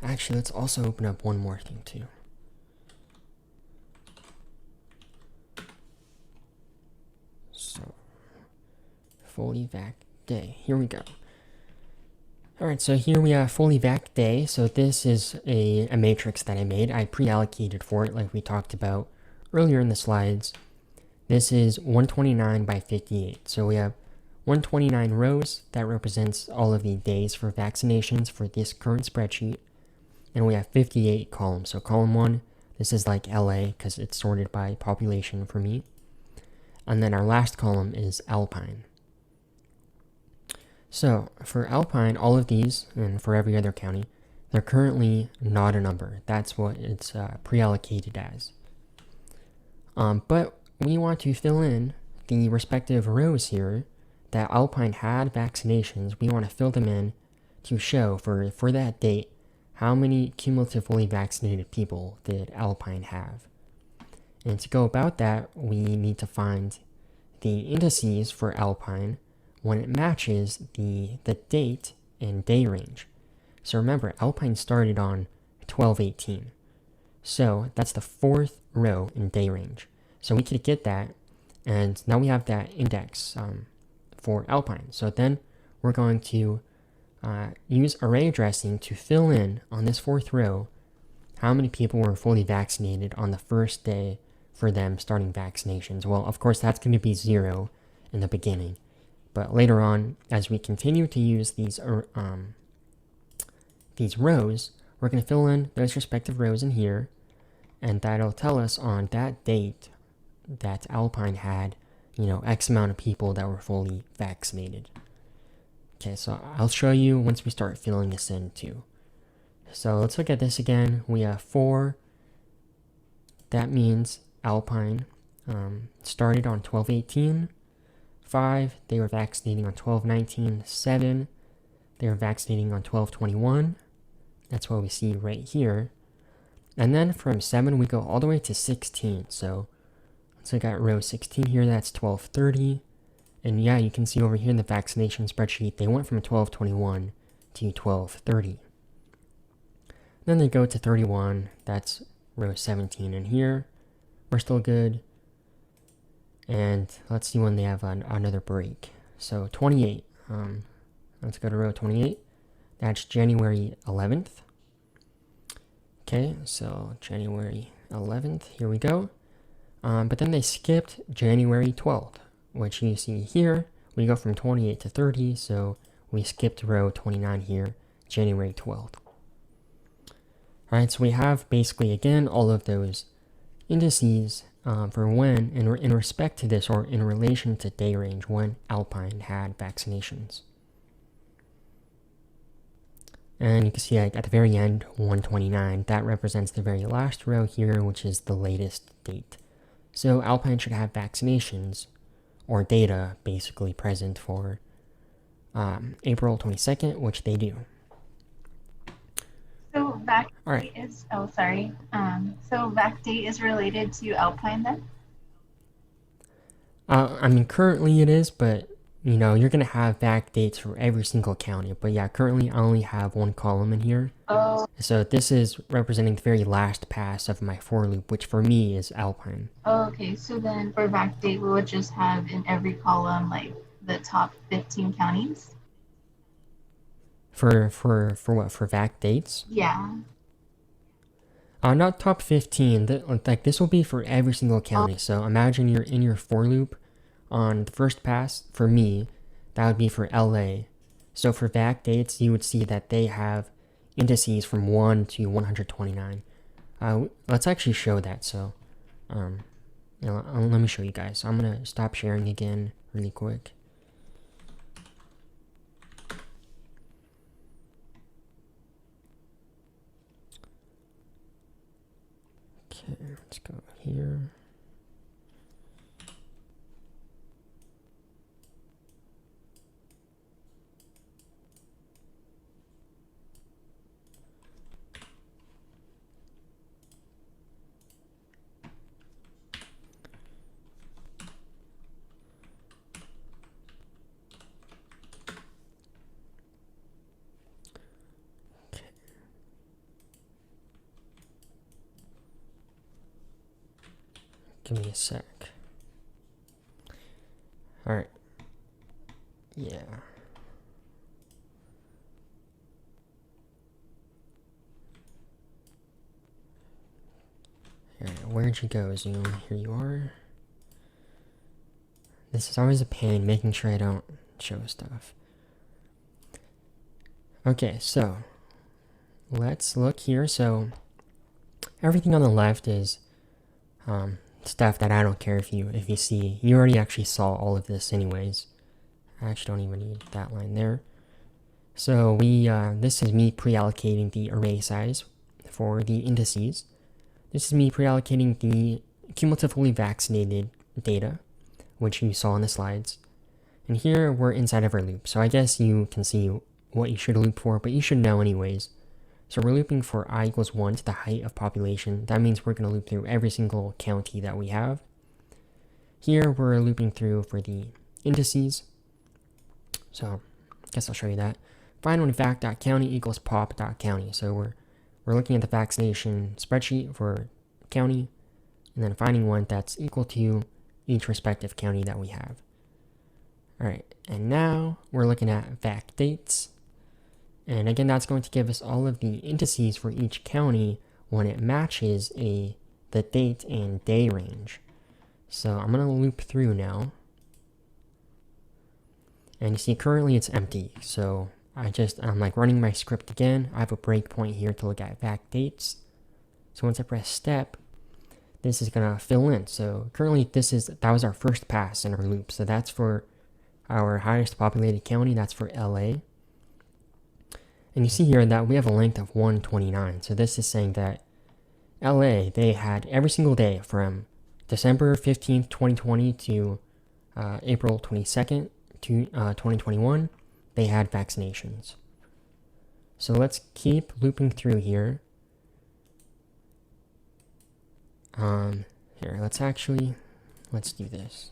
actually let's also open up one more thing too. So fully vac day. Here we go. Alright, so here we have fully vac day. So this is a matrix that I made. I pre-allocated for it like we talked about earlier in the slides. This is 129 by 58. So we have 129 rows. That represents all of the days for vaccinations for this current spreadsheet. And we have 58 columns. So column 1, this is like LA because it's sorted by population for me. And then our last column is Alpine. So for Alpine, all of these, and for every other county, they're currently not a number. That's what it's pre-allocated as. But we want to fill in the respective rows here that Alpine had vaccinations. We want to fill them in to show for that date how many cumulatively vaccinated people did Alpine have. And to go about that, we need to find the indices for Alpine when it matches the date and day range. So remember, Alpine started on 12/18. So that's the 4th row in day range. So we could get that, and now we have that index for Alpine. So then we're going to use array addressing to fill in on this 4th row how many people were fully vaccinated on the first day for them starting vaccinations. Well, of course, that's going to be 0 in the beginning. But later on, as we continue to use these rows, we're going to fill in those respective rows in here, and that'll tell us on that date that Alpine had, X amount of people that were fully vaccinated. Okay, so I'll show you once we start filling this in too. So let's look at this again. We have 4. That means Alpine started on 12/18. 5, they were vaccinating on 12/19. 7, they were vaccinating on 12/21. That's what we see right here. And then from 7, we go all the way to 16. So let's look at row 16 here. That's 12/30. And yeah, you can see over here in the vaccination spreadsheet, they went from 12/21 to 12/30. Then they go to 31. That's row 17. And here, we're still good. And let's see when they have another break. So 28. Let's go to row 28. That's January 11th. Okay, so January 11th. Here we go. But then they skipped January 12th, which you see here. We go from 28 to 30, so we skipped row 29 here, January 12th. Alright, so we have basically, again, all of those indices for when, in respect to this, or in relation to day range, when Alpine had vaccinations. And you can see at the very end, 129, that represents the very last row here, which is the latest date. So Alpine should have vaccinations or data basically present for April 22nd, which they do. So vac All right. date is, oh, sorry. So vac date is related to Alpine then? I mean, currently it is, but you know, you're gonna have back dates for every single county. But yeah, currently I only have one column in here. Oh, So this is representing the very last pass of my for loop, which for me is Alpine. oh, okay. So then for vac date, we would just have in every column like the top 15 counties. For what? For vac dates? Yeah. Not top 15. Like this will be for every single Oh, county. So imagine you're in your for loop on the first pass. For me, that would be for LA. So for vac dates, you would see that they have indices from 1 to 129. Let's actually show that. So, let me show you guys. I'm gonna stop sharing again really quick. Okay, let's go here. Give me a sec. Alright. Yeah. Alright, where'd you go, Zoom? Here you are. This is always a pain, making sure I don't show stuff. Okay, so let's look here. So everything on the left is stuff that I don't care if you see. You already actually saw all of this anyways. I actually don't even need that line there. So this is me pre-allocating the array size for the indices. This is me pre-allocating the cumulatively vaccinated data, which you saw in the slides. And here we're inside of our loop. So I guess you can see what you should loop for, but you should know anyways. So we're looping for I equals 1 to the height of population. That means we're going to loop through every single county that we have. Here we're looping through for the indices. So I guess I'll show you that. Find when vac.county equals pop.county. So we're looking at the vaccination spreadsheet for county, and then finding one that's equal to each respective county that we have. Alright, and now we're looking at vac dates. And again, that's going to give us all of the indices for each county when it matches the date and day range. So I'm going to loop through now. And you see currently it's empty. So I'm like running my script again. I have a breakpoint here to look at vac dates. So once I press step, this is going to fill in. So currently that was our first pass in our loop. So that's for our highest populated county. That's for LA. And you see here that we have a length of 129. So this is saying that LA, they had every single day from December 15th, 2020 to April 22nd, 2021, they had vaccinations. So let's keep looping through here. Here, let's do this.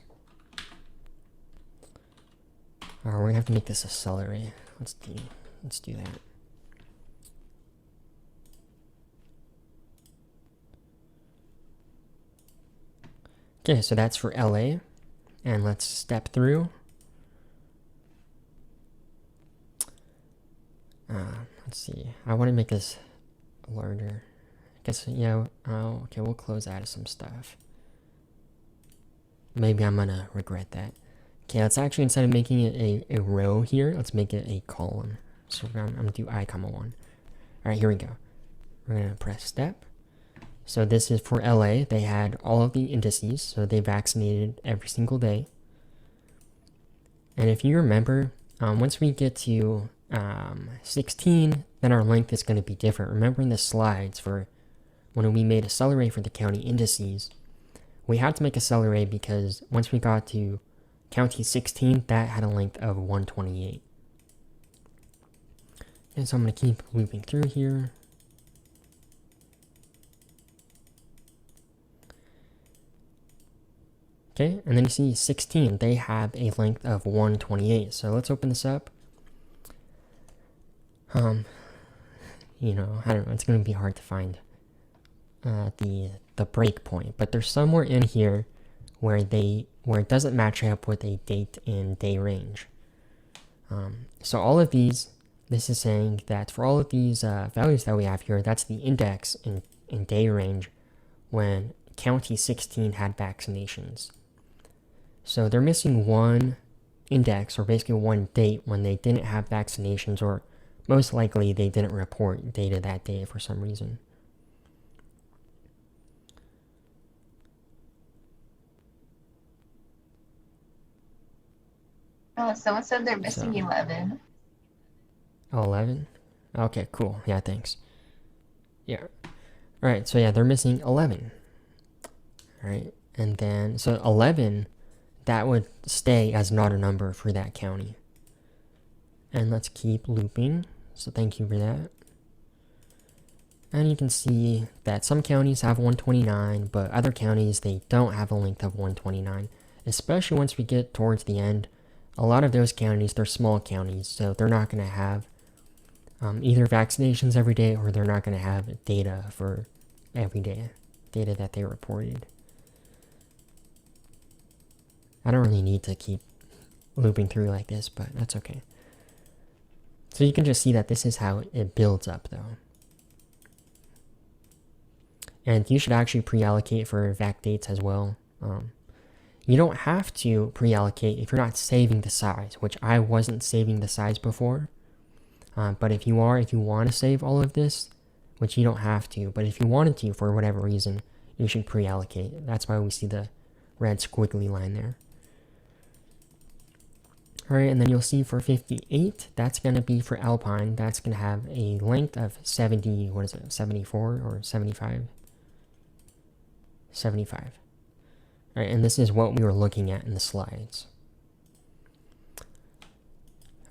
We're gonna have to make this accelerate. Let's do that. Okay, so that's for LA. And let's step through. Let's see. I want to make this larger. I guess, yeah. Oh, okay, we'll close out of some stuff. Maybe I'm gonna regret that. Okay, let's actually, instead of making it a row here, let's make it a column. So I'm gonna do I, 1. Alright, here we go. We're gonna press step. So this is for LA. They had all of the indices, so they vaccinated every single day. And if you remember, once we get to 16, then our length is going to be different. Remember in the slides for when we made a cell array for the county indices, we had to make a cell array because once we got to county 16, that had a length of 128. And so I'm going to keep looping through here. Okay, and then you see 16, they have a length of 128. So let's open this up. You know, I don't know, it's going to be hard to find the breakpoint, but there's somewhere in here where it doesn't match up with a date and day range. So all of these, this is saying that for all of these values that we have here, that's the index in day range when county 16 had vaccinations. So they're missing one index, or basically one date, when they didn't have vaccinations, or most likely they didn't report data that day for some reason. Oh, someone said they're missing 11. Oh, 11? Okay, cool. Yeah, thanks. Yeah. Alright, so yeah, they're missing 11. Alright, and then, so 11, that would stay as not a number for that county. And let's keep looping. So thank you for that. And you can see that some counties have 129, but other counties, they don't have a length of 129. Especially once we get towards the end, a lot of those counties, they're small counties, so they're not going to have either vaccinations every day, or they're not going to have data for every day, data that they reported. I don't really need to keep looping through like this, but that's okay. So you can just see that this is how it builds up, though. And you should actually pre-allocate for vac dates as well. You don't have to pre-allocate if you're not saving the size, which I wasn't saving the size before. But if you want to save all of this, which you don't have to, but if you wanted to for whatever reason, you should pre-allocate. That's why we see the red squiggly line there. Alright, and then you'll see for 58, that's going to be for Alpine. That's going to have a length of 70, what is it, 74 or 75? 75. Alright, and this is what we were looking at in the slides.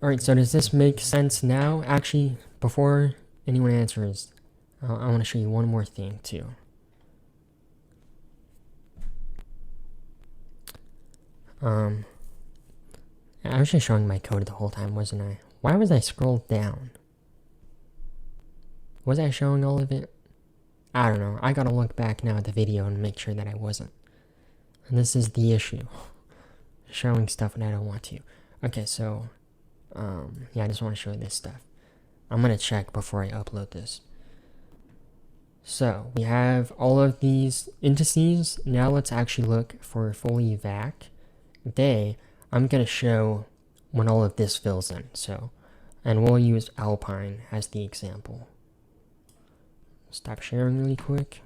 Alright, so does this make sense now? Actually, before anyone answers, I want to show you one more thing too. I was just showing my code the whole time, wasn't I? Why was I scrolled down? Was I showing all of it? I don't know. I gotta look back now at the video and make sure that I wasn't. And this is the issue. Showing stuff and I don't want to. Okay, so, yeah, I just want to show you this stuff. I'm gonna check before I upload this. So, we have all of these indices. Now let's actually look for fully vac day. I'm going to show when all of this fills in. So, and we'll use Alpine as the example. Stop sharing really quick.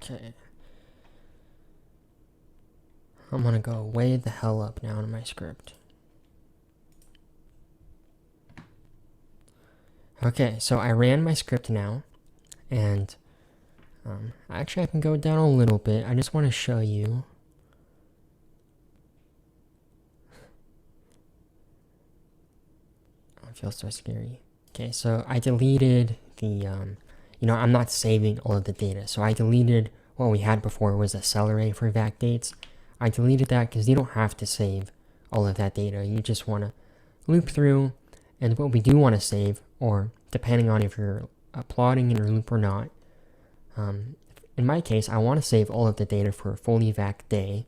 Okay. I'm gonna go way the hell up now in my script. Okay, so I ran my script now, and actually I can go down a little bit. I just want to show you. I feel so scary. Okay, so I deleted the, you know, I'm not saving all of the data. So I deleted what we had before was a cell array for vac dates. I deleted that because you don't have to save all of that data. You just want to loop through, and what we do want to save, or depending on if you're plotting in your loop or not, in my case, I want to save all of the data for fully vac day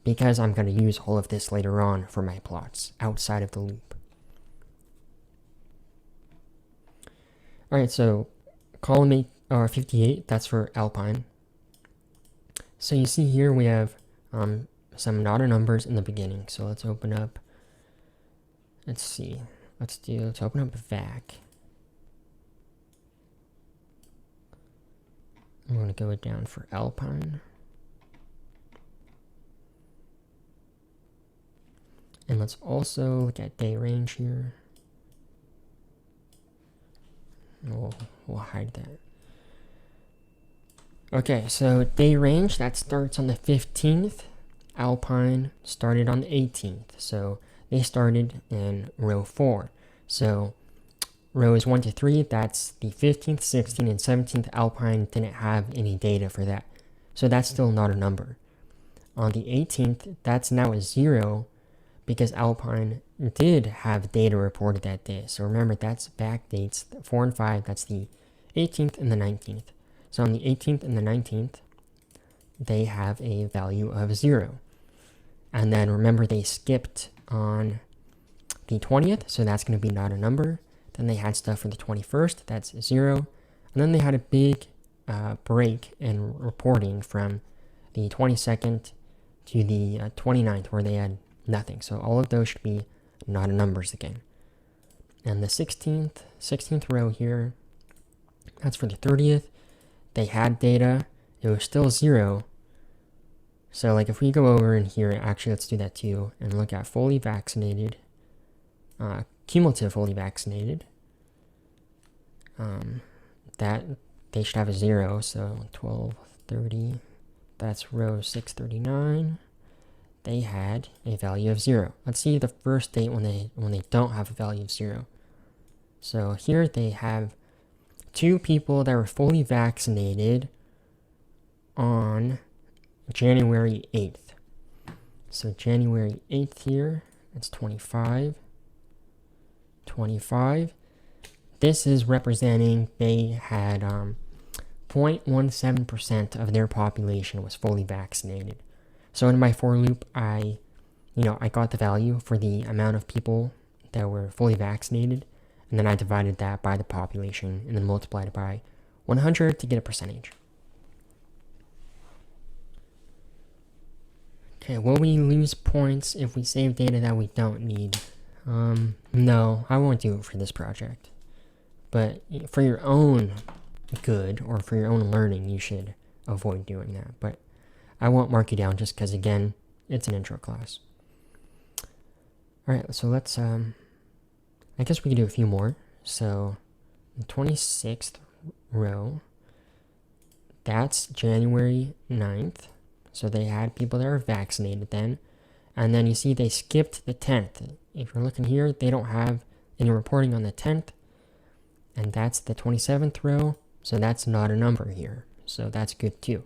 because I'm going to use all of this later on for my plots outside of the loop. Alright, so column 8, or 58, that's for Alpine. So you see here we have some not numbers in the beginning. So let's open up, let's open up vac. I'm going to go down for Alpine. And let's also look at day range here. We'll hide that. Okay, so day range, that starts on the 15th. Alpine started on the 18th. So they started in row 4. So rows 1 to 3, that's the 15th, 16th, and 17th. Alpine didn't have any data for that. So that's still not a number. On the 18th, that's now a 0 because Alpine did have data reported that day. So remember, that's back dates 4 and 5. That's the 18th and the 19th. So on the 18th and the 19th, they have a value of 0. And then remember, they skipped on the 20th, so that's going to be not a number. Then they had stuff for the 21st, that's 0. And then they had a big break in reporting from the 22nd to the 29th, where they had nothing. So all of those should be not numbers again. And the 16th row here, that's for the 30th. They had data. It was still 0. So like if we go over in here, actually let's do that too, and look at fully vaccinated, cumulative fully vaccinated. That they should have a 0. So 1230, that's row 639. They had a value of 0. Let's see the first date when they don't have a value of 0. So here they have 2 people that were fully vaccinated on January 8th. So January 8th here, it's 25. This is representing they had 0.17% of their population was fully vaccinated. So in my for loop, I got the value for the amount of people that were fully vaccinated, and then I divided that by the population and then multiplied it by 100 to get a percentage. Okay, will we lose points if we save data that we don't need? No, I won't do it for this project. But for your own good or for your own learning, you should avoid doing that. But I won't mark you down just because, again, it's an intro class. Alright, so let's, I guess we can do a few more. So, the 26th row, that's January 9th. So they had people that were vaccinated then. And then you see they skipped the 10th. If you're looking here, they don't have any reporting on the 10th. And that's the 27th row. So that's not a number here. So that's good too.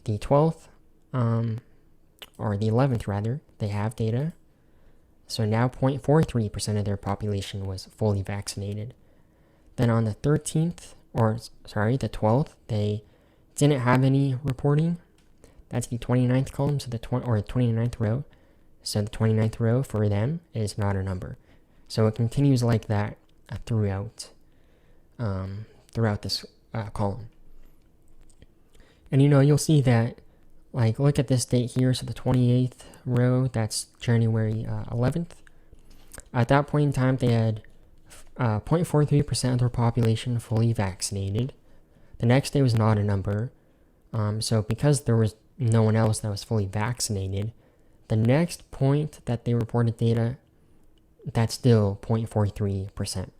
The 12th, or the 11th rather, they have data. So now 0.43% of their population was fully vaccinated. Then on the 13th, the 12th, they didn't have any reporting. That's the 29th column, so the 29th row. So the 29th row for them is not a number. So it continues like that throughout this column. And you'll see that, like, look at this date here. So the 28th row, that's January 11th. At that point in time, they had 0.43% of their population fully vaccinated. The next day was not a number. So because there was no one else that was fully vaccinated, the next point that they reported data, that's still 0.43%.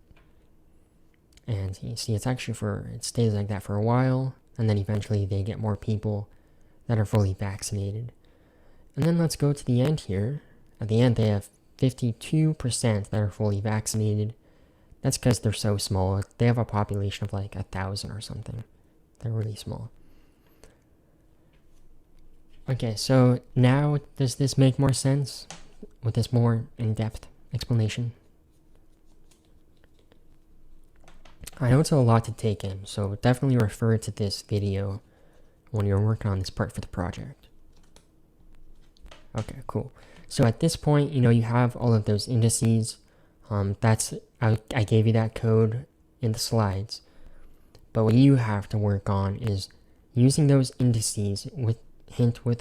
And you see, it stays like that for a while, and then eventually they get more people that are fully vaccinated. And then let's go to the end here. At the end, they have 52% that are fully vaccinated. That's because they're so small. They have a population of like 1,000 or something. They're really small. Okay, so now does this make more sense with this more in-depth explanation? I know it's a lot to take in, so definitely refer to this video when you're working on this part for the project. Okay, cool. So at this point, you have all of those indices. I gave you that code in the slides. But what you have to work on is using those indices with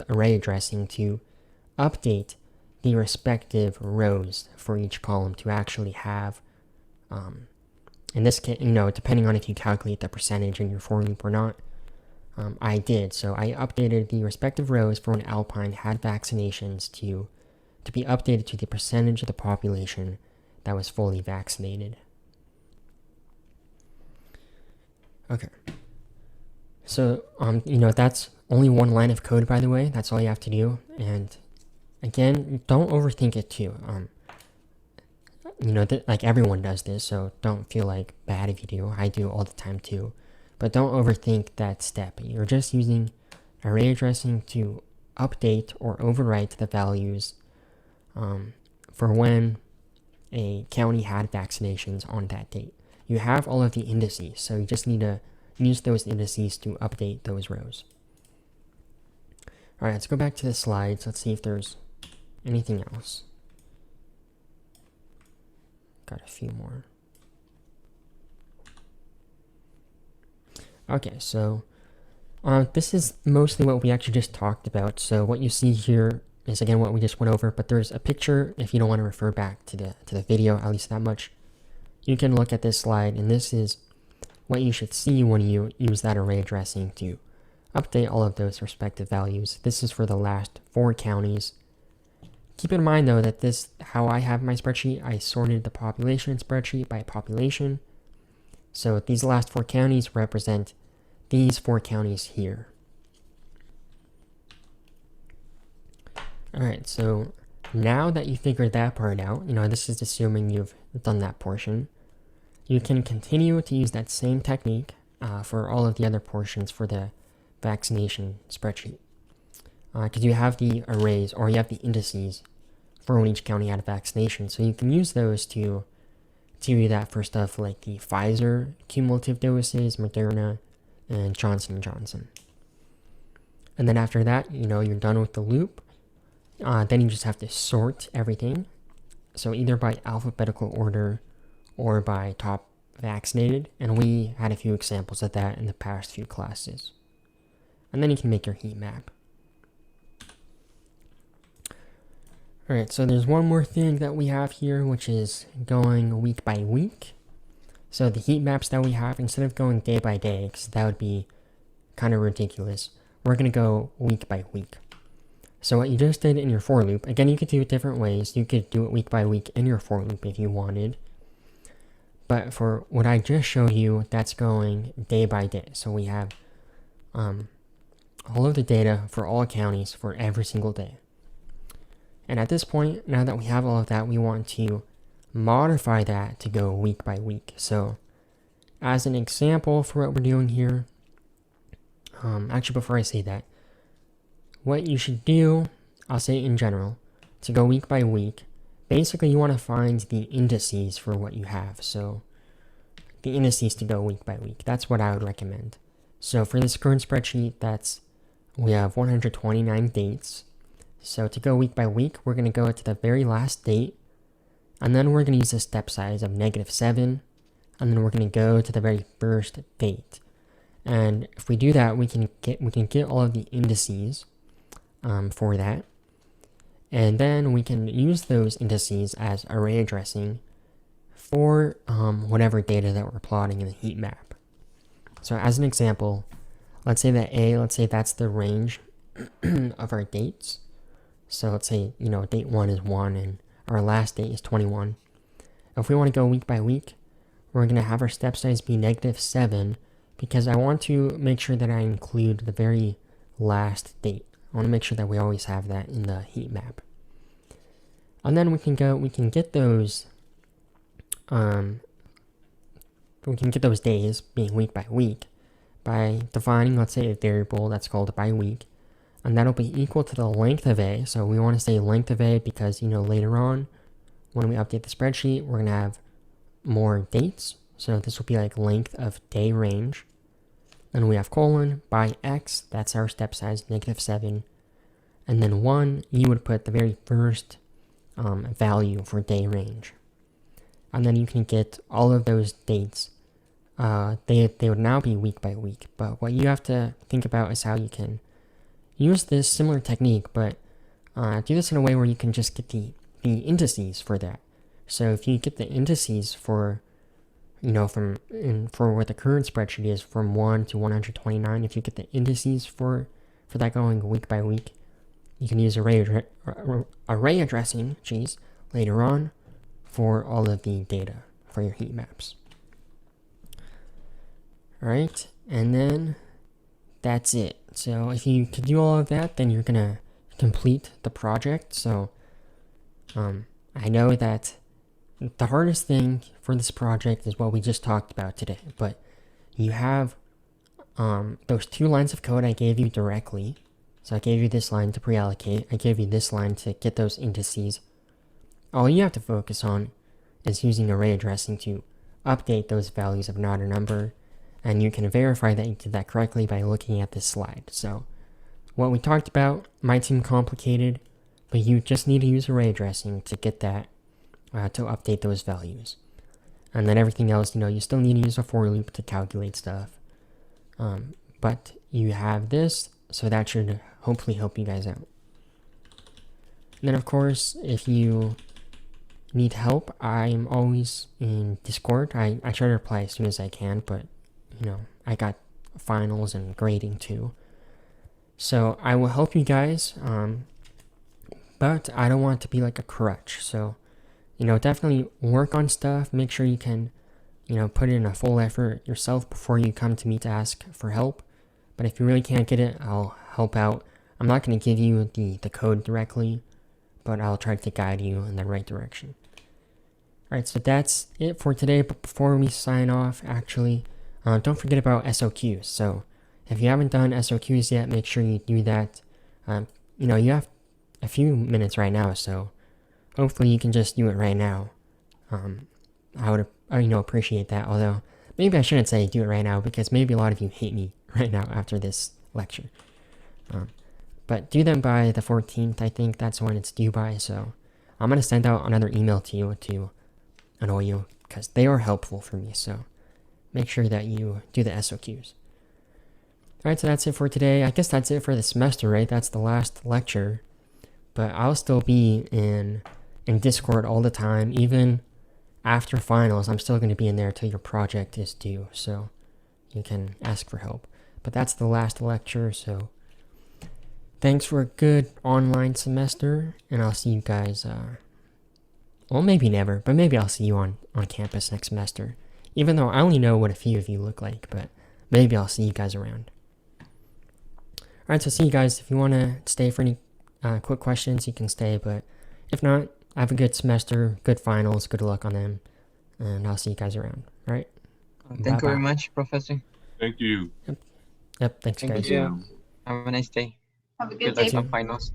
array addressing to update the respective rows for each column to actually have, in this case, depending on if you calculate the percentage in your for loop or not, I did. So I updated the respective rows for when Alpine had vaccinations to be updated to the percentage of the population that was fully vaccinated. Okay. So, that's only one line of code, by the way. That's all you have to do. And again, don't overthink it too. Like everyone does this, so don't feel like bad if you do. I do all the time too. But don't overthink that step. You're just using array addressing to update or overwrite the values for when a county had vaccinations on that date. You have all of the indices, so you just need to use those indices to update those rows. Alright, let's go back to the slides. Let's see if there's anything else. Got a few more. Okay, so this is mostly what we actually just talked about. So what you see here is again what we just went over, but there's a picture if you don't want to refer back to the video, at least that much. You can look at this slide, and this is what you should see when you use that array addressing to update all of those respective values. This is for the last 4 counties. Keep in mind though that this, how I have my spreadsheet, I sorted the population spreadsheet by population. So these last 4 counties represent these 4 counties here. Alright, so now that you figured that part out, this is assuming you've done that portion, you can continue to use that same technique for all of the other portions for the vaccination spreadsheet. Because you have the arrays, or you have the indices for when each county had a vaccination. So you can use those to do that for stuff like the Pfizer cumulative doses, Moderna, and Johnson & Johnson. And then after that, you're done with the loop. Then you just have to sort everything. So either by alphabetical order or by top vaccinated. And we had a few examples of that in the past few classes. And then you can make your heat map. Alright, so there's one more thing that we have here, which is going week by week. So the heat maps that we have, instead of going day by day, because that would be kind of ridiculous, we're going to go week by week. So what you just did in your for loop, again, you could do it different ways. You could do it week by week in your for loop if you wanted. But for what I just showed you, that's going day by day. So we have all of the data for all counties for every single day. And at this point, now that we have all of that, we want to modify that to go week by week. So as an example for what we're doing here, actually before I say that, what you should do, I'll say in general, to go week by week, basically you want to find the indices for what you have. So the indices to go week by week, that's what I would recommend. So for this current spreadsheet, we have 129 dates. So to go week by week, we're going to go to the very last date, and then we're going to use a step size of -7, and then we're going to go to the very first date. And if we do that, we can get all of the indices for that, and then we can use those indices as array addressing for whatever data that we're plotting in the heat map. So as an example, let's say that's the range of our dates. So let's say, date 1 is 1 and our last date is 21. If we want to go week by week, we're going to have our step size be -7 because I want to make sure that I include the very last date. I want to make sure that we always have that in the heat map. And then we can get those days being week by week by defining, let's say, a variable that's called by week. And that'll be equal to the length of A. So we want to say length of A because, later on, when we update the spreadsheet, we're going to have more dates. So this will be like length of day range. Then we have colon by X, that's our step size, -7. And then 1, you would put the very first value for day range. And then you can get all of those dates. They would now be week by week. But what you have to think about is how you can use this similar technique, but do this in a way where you can just get the indices for that. So if you get the indices for you know, for what the current spreadsheet is, from 1 to 129, if you get the indices for that going week by week, you can use array addressing, later on for all of the data for your heat maps. Alright, and then that's it. So if you can do all of that, then you're gonna complete the project. So I know that the hardest thing for this project is what we just talked about today, but you have those 2 lines of code I gave you directly. So I gave you this line to pre-allocate, I gave you this line to get those indices. All you have to focus on is using array addressing to update those values of not a number, and you can verify that you did that correctly by looking at this slide. So what we talked about might seem complicated, but you just need to use array addressing to get that, to update those values. And then everything else, you still need to use a for loop to calculate stuff. But you have this, so that should hopefully help you guys out. And then of course, if you need help, I'm always in Discord. I try to reply as soon as I can, but I got finals and grading too. So I will help you guys, but I don't want it to be like a crutch. So, definitely work on stuff. Make sure you can, put in a full effort yourself before you come to me to ask for help. But if you really can't get it, I'll help out. I'm not going to give you the code directly, but I'll try to guide you in the right direction. Alright, so that's it for today. But before we sign off, actually, don't forget about SOQs. So if you haven't done SOQs yet, make sure you do that. You have a few minutes right now, so hopefully you can just do it right now. I would appreciate that, although maybe I shouldn't say do it right now, because maybe a lot of you hate me right now after this lecture. But do them by the 14th, I think that's when it's due by, so I'm going to send out another email to you to annoy you, because they are helpful for me, so make sure that you do the SOQs. Alright, so that's it for today. I guess that's it for the semester, right? That's the last lecture. But I'll still be in Discord all the time, even after finals. I'm still going to be in there till your project is due, so you can ask for help. But that's the last lecture, so thanks for a good online semester, and I'll see you guys, well, maybe never, but maybe I'll see you on campus next semester. Even though I only know what a few of you look like, but maybe I'll see you guys around. Alright, so see you guys. If you want to stay for any quick questions, you can stay, but if not, have a good semester, good finals, good luck on them, and I'll see you guys around. Alright? Thank you very much, Professor. Thank you. Yep, thanks guys. You. Have a nice day. Have a good Good day. luck on finals.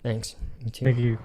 Thanks. You too. Thank you.